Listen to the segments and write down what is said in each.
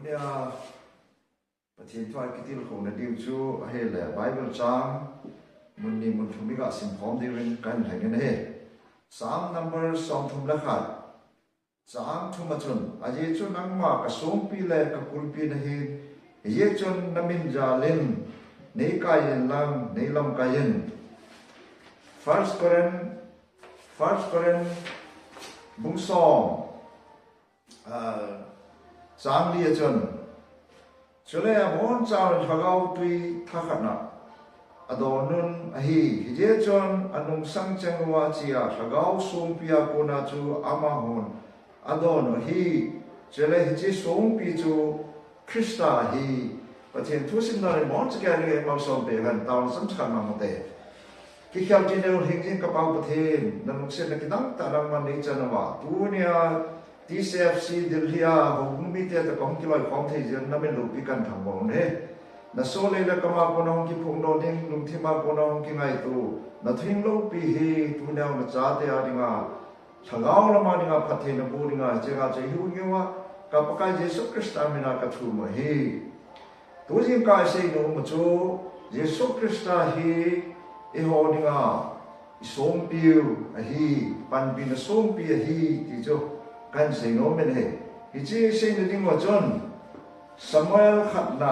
เนี่ยประเทศไทยกิติลของนดิวจูเฮลเลยไบเบิลจางมุนนี่มุนทุมิกาสิมพร้อมดีเรนกันแห่งนี้เฮ3 number 2ทุ่มละขัด3 ทุ่มมาจนอาเยจนนังมากระสมปีเล่กับกุลปีนะเฮเยจนน้ำมินจาลินในกายันลังในลำกายัน First Korean บุ้งซองสามเดียจนฉะนั้นมอนจาวน์ชาวเอาตุยทักนะอดอนุนฮีเจจนอนุสังจังวาจีอาชาวเอาส่งพิอาโกนาจูอามาฮอนอดอนุฮีเจเลฮิเจส่งพิจูคริสตาฮีประเทศทุสินนั้นมอนจะแก่เรื่องมาส่งไปกันตอนสำคัญมากเลยที่เขาจีนเราเห็นจริงกับประเทศนั่นก็เช่นกันตั้งแต่เรามันในจันทร์ว่าตัวเนี่ยTCFC ดิลเฮียหงมีเตะตะกองที่ลอยของที่จะนั่นเป็นลูกพิการทางบนเนี่ยนั่นโซเลแล้วก็มาปนองที่พงโดนทิ้งลุงที่มาปนองที่ไงตัวนั่นทิ้งลูกปีฮีตัวเนี่ยมันจ่าเตะอะไรเงี้ยช่างเอาละมาเนี่ยพัฒนาบุญเงี้ยเจ้าจะหิวเงี้ยว่ากับพระเยซูคริสต์มีนักทูมฮีตัวจริงกายเสียงมันจูเยซูคริสต์ฮีเอโฮเนี่ยส่งพิวฮีปันบินส่งพิวฮีที่จูกันเสียงโน้มเป็นเหตุที่เสียงดิ่งว่าจนสมัยขัดน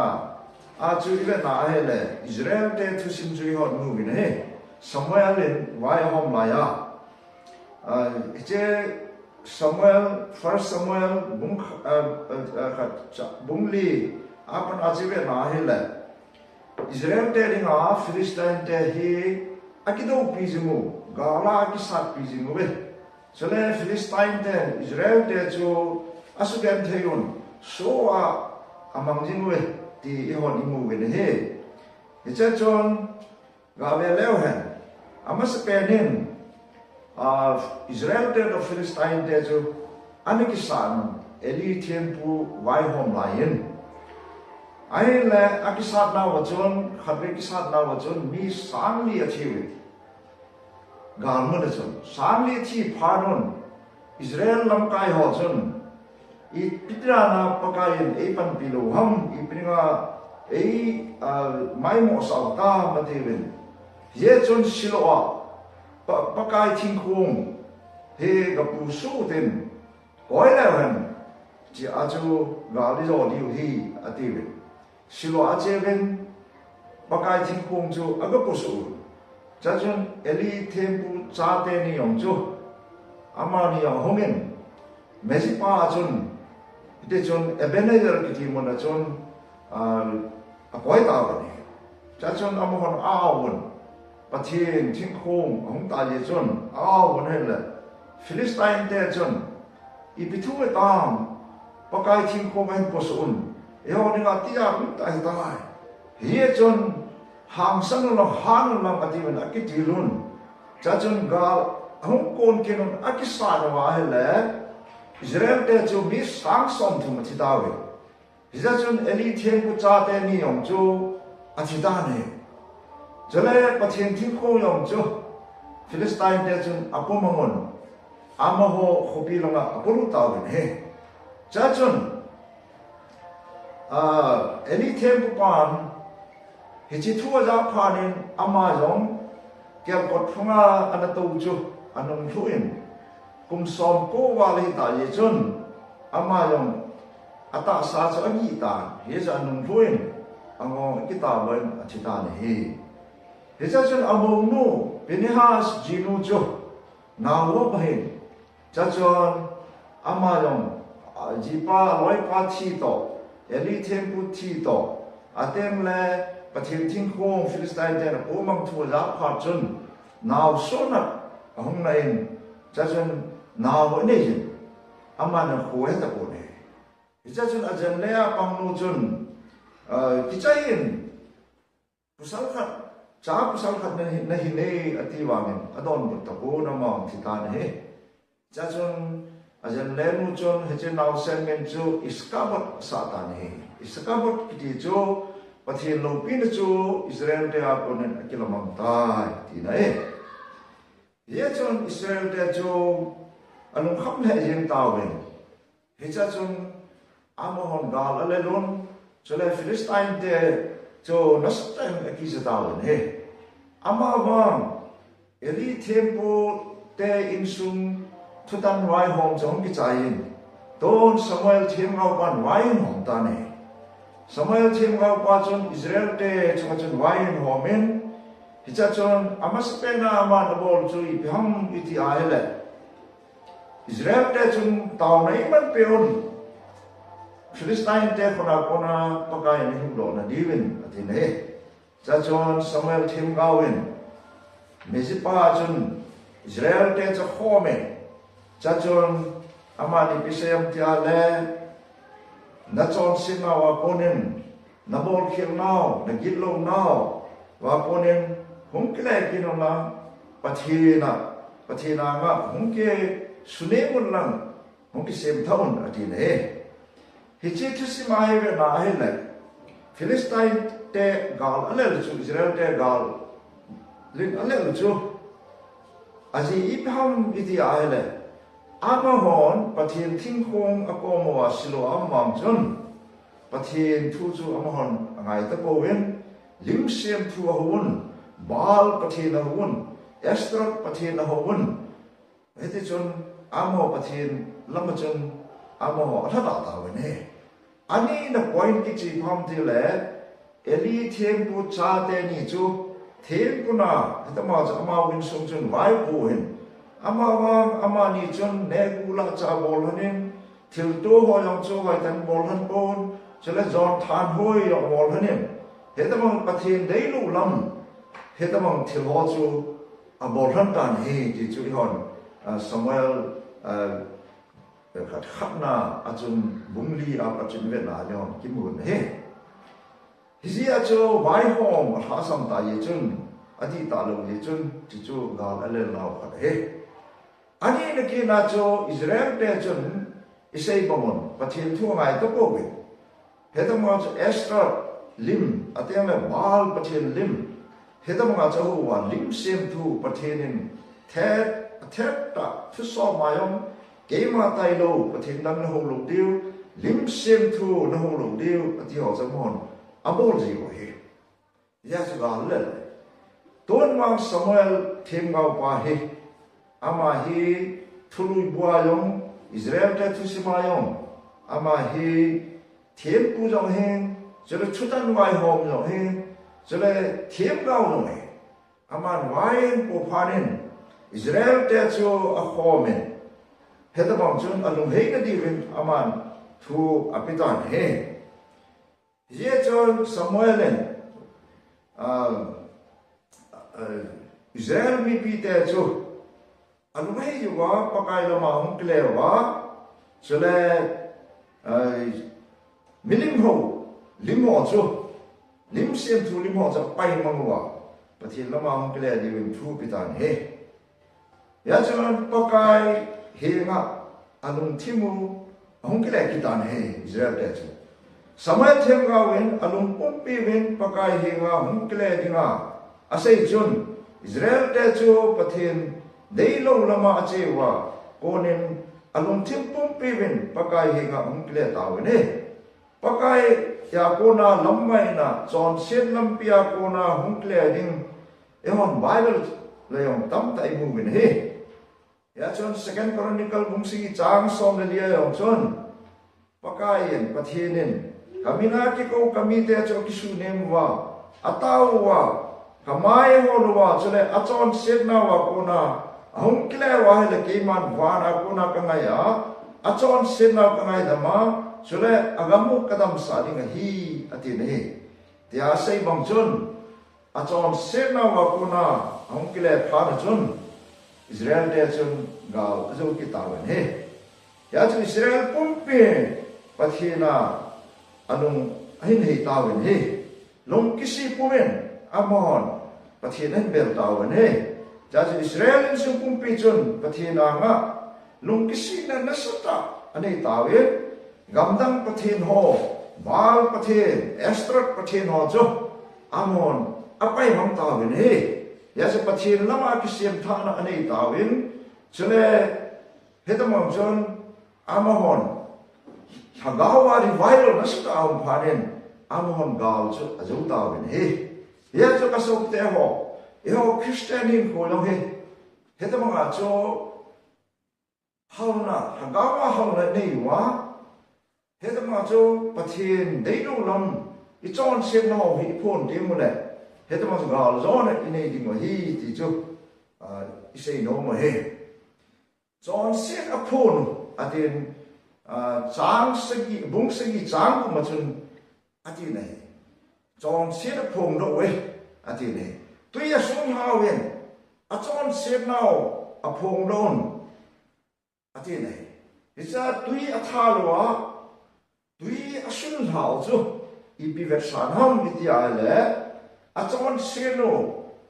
าอาจุยเป็นนาเฮเลอิสราเอลเตทุสิมจุยหอดงูเป็นเหตุสมัยเล่นวายหอมลายที่สมัย first สมัยบุ้งลีอาปันอาจุยเป็นนาเฮเลอิสราเอลเตดิ่งฟิลิสไตน์เตฮีอากิโดพิจิมูกาลาอากิสัตพิจิมูเบฉะนั้นฟิลิสไตน์เตอิสราเอลเตจูอาสุกันเทยุนโซอาอามังจิงเวที่อีหอนอิมูเวนเฮเจจอนกาเวเลวเฮนอามาสเปนินอิสราเอลเตกับฟิลิสไตน์เตจูอันนี้กิสานเอลีเทียมปูไวโฮมไลน์ไอ้เล่อากิสัตนาวจนขัดเวกิสัตนาวจนมีสามลีอาชีวิตกาลมันจนสามลีที่พารุนอิสราเอลลำกายหอจนอีพิจารณาปกายเอปันปิโลหัมอีปริงาไม่เหมาะสมตามาเทวินเยจนสิโลอาปกายทิ้งคงเฮกับผู้สู้เต็มก้อยแล้วเห็นที่อาจูกาลิโรดิวฮีอาทิวินสิโลอาเจวินปกายทิ้งคงจูอากับผู้สู้จัจนเอลีเทมปูจาเตนิยงจูอามานิยงหงเงินเมจิปาจนเดจนเอเบเนเดอร์กิติมันจนก้อยตาวันนี้จัจนอามาคนอ้าวนปะเทียนทิ้งคงหงตาเยจนอ้าวนเห็นเลยฟิลิสไตน์เดจนอีพิทูเวตามปะกายทิ้งคงเห็นปสุนเอวนี่ก็ที่จะรุ่งตายตายเฮียจนหางสังลงหางลงอธิวันอากิติลุนจัจนกาลหงโกนเกนอากิสานว่าเฮเลอิสราเอลเตจูมีสังสมทุมทิดาเวจัจนเอลีเทนกุจาเตนิยงจูอธิดาเนจะเลปะเทียนทิ้งโคยงจูฟิลิสไตน์เตจูอปมังอนอามาโฮขบีลงอปลุตาเวเฮจัจนเอลีเทนกุปานฮิจิทัวจาพานินอามาจงเกี่ยวกับพงาอันตูจูอันนงทุอินกุมสอมโกวาลิตาเยจนอามาจงอัตตาสาจอันยีตาเฮจอันนงทุอินอังงกิตาเวนอธิตาเนเฮจจนอมงนูเป็นฮาสจีนูจูนาวบเฮนจัจนอามาจงจีปาลอยปาทีโตเอลิเทมปุทีโตอาเตมเลประเทศทิ้งโคงฟิลิสไตน์เจนโอมังทัวจับขาดจนนาวโซนักหงในจัจนนาวเนี่ยจนอามันหัวเหตุผลเนี่ยจัจนอาจารย์เนี่ยปังนูจนกิจยินผู้สังขัดจ้าผู้สังขัดในหินในอธิวามินอดอนบุตรโกนามองทิตาเนี่ยจัจนอาจารย์เลนูจนเฮจนาวเซนเมนจูอิสกาบดซาตาเนี่ยอิสกาบดกิติจูปะเทียนลงปีนจูอิสราเอลเตอาคนนั้นกิลมังตายที่ไหนเยจนอิสราเอลเตจูอันนั้นขับเลี้ยงตาเวน Hicha chun amahon gal alelon chole Philistine te cho nastan akizatawen he. Amawang eri tempo te insum tutan wai hom jong kichayin. Don Samuel thêm ngau ban wain hom tane. Samuel thêm ngau pa chun Israel te chunga chun wain homin. Hicha chun amaspena ama nabol chui biham iti ahele. Israel te chun tau na iman peon. Philistine te kona pakai ni himlo na divin atin he. Cha chun Samuel thêm ngawin. Mesipa chun Israel te cha homin. Cha chun amani pisayam tiale na chon singa wa ponin na bol khir nao na gitlo nao wa ponin hungkle kinona pathina nga hungke sunemun lang hungke sem thaun atine hichi thusi mai ve na hele Philistine te gal alel chu Israel te gal lin alel chu aji ipham iti ahele amahon pathin thingkhong akomowa silo amam chun pathin thu chu amahon angai ta powin limsem thu ahun bal pathin ahun Esther pathin ahun heti chun amo pathin lama chun amo athada ta wene ani na point ki chi pham ti le eli them pu cha te ni chu them kuna hetama cha ama win sum chun vai pu hin amani chun negula cha bolhanin thilto hoyong chu vai tan bolhan pon chele zon than hoi yong bolhanin hetamang pathin deilu lam hetamang thilho chu a bolhan tan he ti chu hon Samuel khat khapna achun bungli achun ve na yon kimun he hizia chu vai hom hasam ta ye chun adi ta lo ye chun ti chu gal ale lao khat he ani naki na cho Israel te chun isay pamon pathin thu ngai to ko we hedama cho Esther lim ateme bal pathin lim hedama cho wa lim sem thu pathinin the ta thu so mayom keima tai lo pathin dam na hong lo diu lim sem thu na hong lo diu ati ho jamon abol ji ko he ya chu ga le don mang Samuel thêm ngau pa he ama hi thului buayong Israel te thusimayong ama hi thêm pu jong hen jole chutan wai hom jong hen jole thêm gao jong he ama wain po phanin Israel te chu a homen hedabang chun alung hei na divin aman thu apitan he ye chon Samuelen Israel mi pi te chu alumai juga pakai lama hong klewa sele milim ho limo chu lim sem thu lim ho cha pai mangwa pathin lama hong kle di win thu pitan he ya chuan pakai he nga alung thimu hong kle kitan he Israel te chu Samuel them ga win alung pompi win pakai he nga hong kle di nga asai chun Israel te chu pathin Deilo lama achewa konin alung timpum pivin pakai hinga ungkle tawene pakai ya kona lammai na chon sen lampia kona hungkle ding ehon Bible leong tam tai muvin he ya chon second chronicle bungsi chang som le dia yong chon pakai yen pathinin kamina ki ko kamite cho kisu nemwa atawa kamai holwa chole achon setna wa kona hong kile wa hele keman wana kuna kangaya achon sinna kangai dama sule agamu kadam saling hi atine tia sei bangchun achon sinna wa kuna hong kile phana chun Israel te chun gal azu kitawen he ya chu Israel pumpe pathina anung hin he tawen he long kisi pumen amon pathina bel tawen he Jadi Israel in sung pichun pathina nga lungkisi na nasata anay tawe gamdang pathin ho bal pathin Esther pathin ho jo amon apay mang tawin he ya sa pathin lama kisiem thana anay tawin chule hetamong jon amahon hagawa revival na sa kaong panin amuhon gal so azo tawin he ya so kasok te ho iho Christianin ko long he heta mga cho hauna hagawa hauna nei wa heta mga cho pathin deidu lam I chon sem no hi phone te mu le heta mga gal zone inei ding hi ti cho I say no mo he chon sem a phone atin chang sagi bung sagi chang ko machun ati nei chon sem a phone do we ati nei tuya sung ha wen a chon sem now a phone don ati nei isa tui a thalwa tui a sun hao chu I bivet san ham iti ale a chon sem no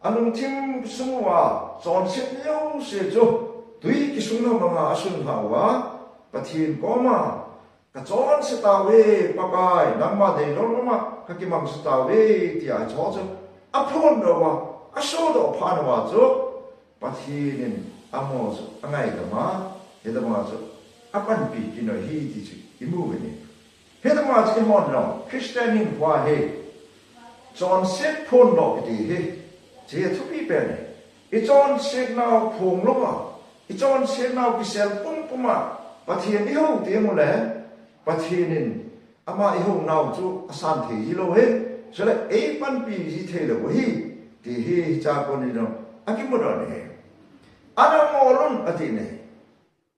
anung tim sumwa chon sem yo se chu tui ki sung no mga asun hawa pathin koma ka chon se ta we pakai nangma de lo ma ka ki mang se ta we ti a cho chu a phon do wa a so do pha no wa chu pathin amo chu angai ka ma he da ma chu a pan pi ki no hi ti chu I mu we ni he da ma chu mon no Christianin wa he chon se phon do ti he je thu pi pe ni I chon se na phong lo ma I chon se na ki sel pum pum ma pathian iho te mo le pathinin ama iho nau chu asan the hi lo he so le e pan pi ji the lo hi ti hi cha ko ni no akimo do ne ana mo lon ati ne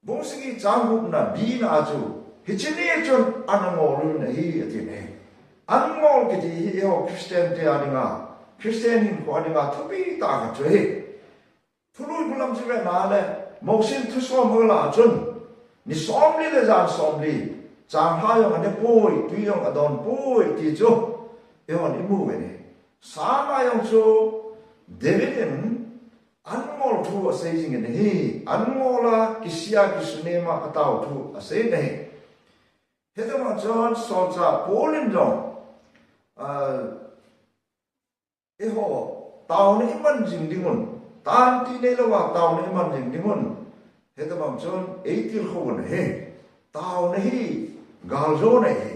bong singi chang hu na bi na chu hi chini chon ana mo lon ne hi ati ne an mo ki ti hi ho Christian te ani nga Christian ko ani nga thu bi ta ka chu he thulu bulam chu ve na le mo sin thu so mo la chun ni somli le zan somli chang ha yong ane poi tu yong adon poi ti chu yon I mu we ne sa ma yong chu Davidin anmol tu a saying in he anmola kisia kisnema atau tu a say ne heta ma John solcha polin dong eho taun iman jing dingun tan ti ne lo wa taun iman jing dingun heta mam chon 80 khon he taw ne hi gal zo ne he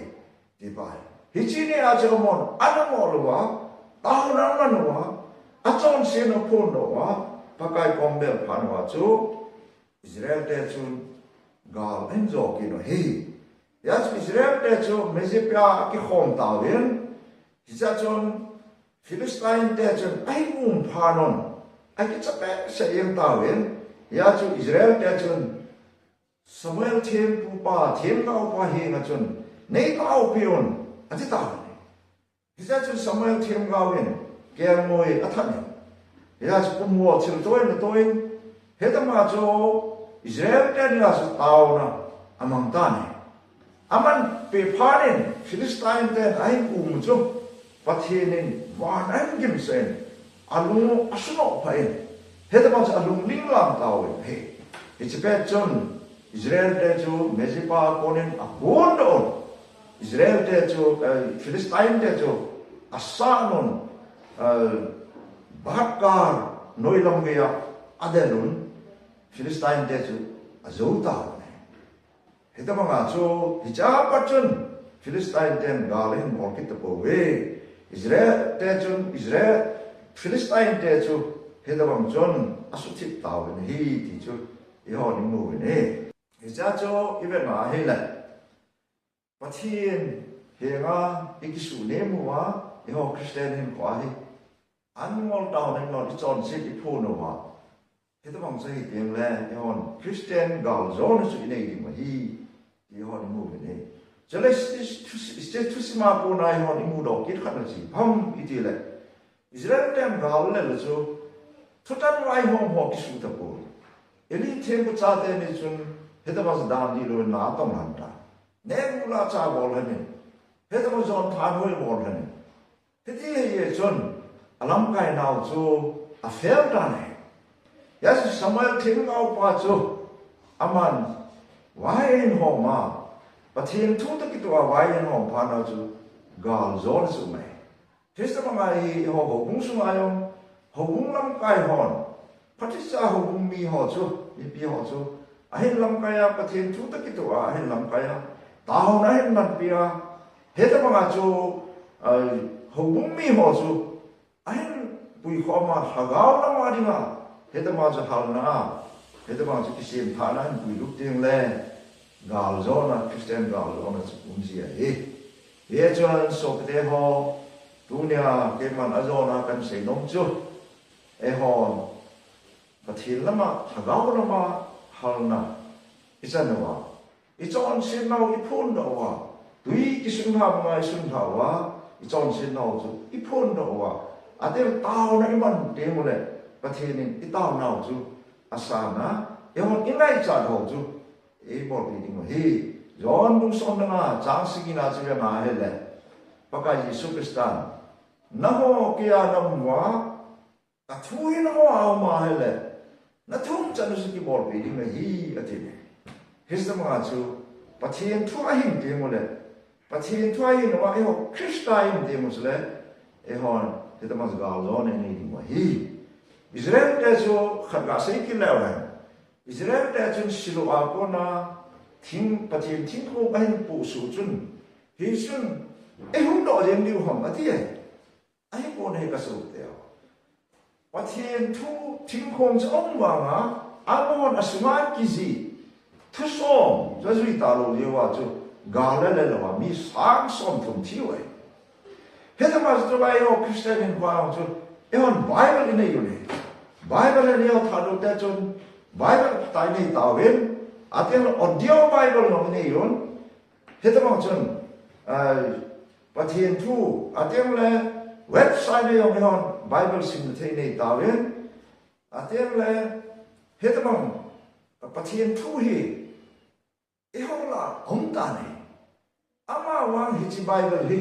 ti pai hi chi ne a jo mon anamo lo wa taw na man wa a chon se no phon do wa pakai kombel phan wa chu Israel te chu gal en zo ki no he ya chu Israel te chu mezipia ki khom taw yen hi cha chon Philistine te chu ai mum phanon ai ki cha pe se yem taw yen ya chu Israel te chun Samuel thêm pu pa thêm nau pa he nga chun nei tau pion ati ta ne hisa chun Samuel thêm gawin ke moi athan ya chu mo chil toin he ta ma cho Israel te ni as tau na amang ta ne aman pe phanin Philistine te ai mu chu pathinin wan an gim sen alu asuno phain he ta ma cha alung ling lam tau he it's a bad chun Israel te chu Mezipa konin a bondon Israel te chu Philistine te chu asanon bakar noilam gaya adelun Philistine te chu azota ne heta mga chu hicha chun Philistine ten galin morkit po we Israel te chun Israel Philistine te chu heta bang chun asutit tawin hi ti chu iho ni mu ne hicha cho ibe ma hele pathin henga ikisu ne muwa iho Christian hin kwa hi anmol down and not chon sit I phu no wa heta bang sai tiang le iho Christian gal zone su nei di ma hi iho ni mu ne jeles is tu si ma po na iho ni mu do kit khat na si pham iti le Israel tem gal le so thotan wai hom ho kisu ta po eli them ko cha te ni chun heta bas dan di lo na tong han ta ne mula cha bol he ni heta bas on than hoi bol he ni heti ye chun alam kai nau chu a fel ta ne yas Samuel thing au pa chu aman wai en ho ma pathin thu ta ki to wai en ho pa na chu gal zon su me hesta ma mai ho ho bung su ma yong ho bung lam kai hon patisa ho bung mi ho chu I pi ho chu ahin lam kaya pathin thu ta ki to ahin lam kaya tao na hen man pia heta mga chu hobung mi ho chu ahen pui khoma hagaw na ma dinga heta ma chu hal na heta ma chu kisim thana pui luk ting le gal zona Christian gal zona chu umsia he chuan so te ho tunia ke man azona kan sei nom chu e ho pathil lama hagaw lama halna isanwa ichon sin nau ipun do wa tui kisung ha ma sun ha wa ichon sin nau chu ipun do wa atel tao na iman te mo le pathilin itao nau chu asana yon inai cha do chu e bo bi ding hi yon bung som na chang sigi na chu na he le paka Yesu Kristan namo kia namwa ta thui namo au ma he le na thum chan su ki bol bi ding hi ati his mga chu pathian thua him te mo le pathian thua hin wa e ho Krista him te mo le e hon te ta mas gal zon ne ni mo hi Israel te chu khaga sei ki lawan Israel te chun silu a ko na thing pathian thing ko ban pu su chun hi chun e hu do jem ni hom ati ai ko ne ka su te pathian thu thing khom chong wa nga amon asuma ki zi thusom jazui ta lo le wa chu ga le le wa mi sang som thum thi we he ta ma chu ba yo Christian in wa chu e on Bible ne yo ne Bible ne yo tha lo ta chun Bible ta ni ta wen aten audio Bible no ne yo he ta ma chun pathian thu aten le website ne yo on Bible sim the ne ta wen aten le he ta ma pathian thu hi e hong la hong ta ne ama wang hi chi Bible hi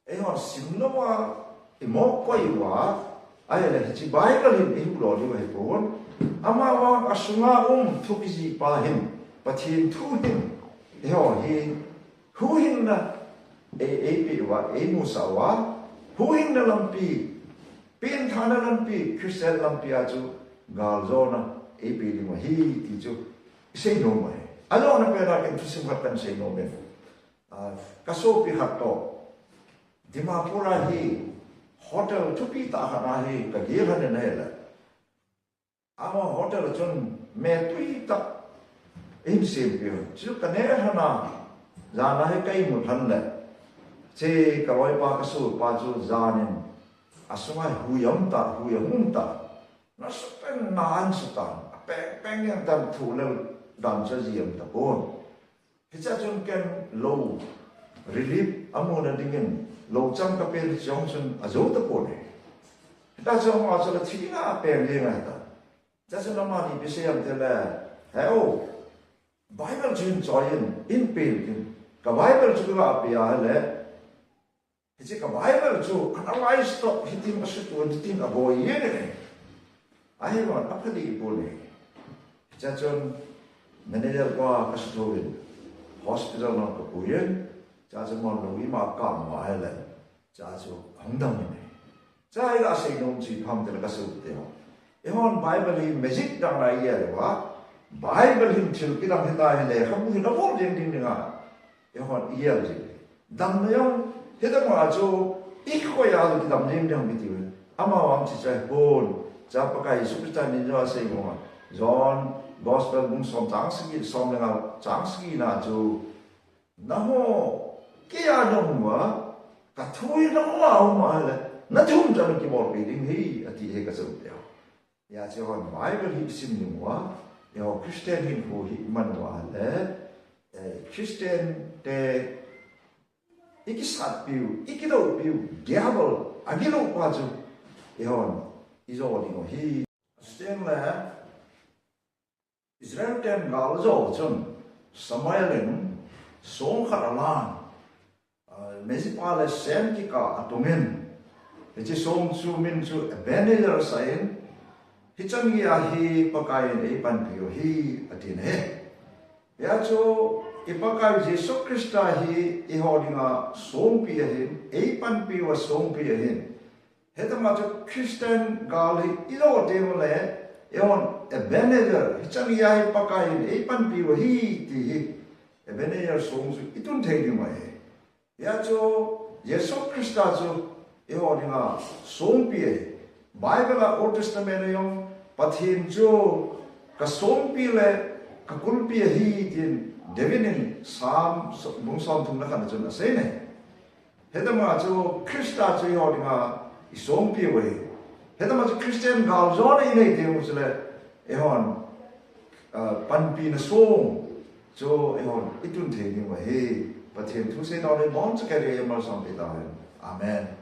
e hong sim no wa e mo ko i wa ai le hi chi Bible hi e lo li wa hi pon ama wang asunga thu ki ji pa him pathian thu him e hong hi hu hin na e pi wa e mu sa wa hu hin na lam pi pin thana lam pi Christian lam pi a chu gal zona e pi li ma hi ti chu sei no mai alo na pera ke tusim hatan sei no men kaso pi hatto Dimapura hi hotel tupi ta hana hi ka ge han ne la ama hotel chun me tui ta im sim pi chu ka ne hana za na he kai mu than le che ka roi pa kaso pa chu zanin asuma hu yam ta na supen na an su ta peng yang tam thu le dam cha jiam ta pon hicha chun ken low relief amona dingen low cham ka pe chong chun azo ta pon ta chong ma cha la thi na pe le nga ta cha chun ma ni bi se yam te la ha o Bible chun join in pe ka Bible chu ga pe ya le hicha ka Bible chu analyze to hitim asu tu hitim abo ye ne ai ron apadi pon cha chun manager ko kasutowin hospital na ko puyen cha chu mon lo wi ma ka ma hai le cha chu hongdang ne cha ila sei nom chi pham de ka su te ho e hon Bible hi magic dang la ye le wa Bible hi thil ki dang heta he le kham hi no bol ding ding nga e hon ye ji dam no yong he da ma chu ik ko ya lu ki dam ding dang bi ti ama wam chi cha bon cha pa kai su ta ni jo sei mo John gospel bung som chang sigi som lenga chang sigi na chu na ho kia dong wa ka thui no wa ma le na thum jam ki bol bi ding hi ati he ka so ya ya che hon Bible hi sim ni wa ya Christian hin ho hi man wa le Christian te ikisat piu ikido piu diabol agilo kwa chu ya hon izo ni ho hi Christian le Israel ten gal zo chun Samayaling song kharalan mesipale sem ki ka atomen echi song chu min chu Ebenezer sain hichang ya hi pakai ei pan pio hi atin he ya chu ipakai Jesu Krista hi i hodinga song pi hin ei pan pio song pi hin hetama chu Christian gal hi ilo demole yon Ebenezer hichang ya hi pakai ei pan pio hi ti hi 에베네야 송수 이돈 되는 거예요. 야저 예수 그리스도죠. 이거니가 송비에 바이블가 올테스타멘에용 바팀조 그 송비레 그 굴비에 히딘 데비는 삼 몽삼 통나가는 좀 세네. 해담아 저 크리스도죠. 이거니가 이 송비에 왜 해담아 저 크리스천 가우존에 이네 되무슬레 이건 반비는 송 저 이건 이돈 되는 거예요. 바팀 투세 나오는 먼저 개리에 말씀합니다. 아멘.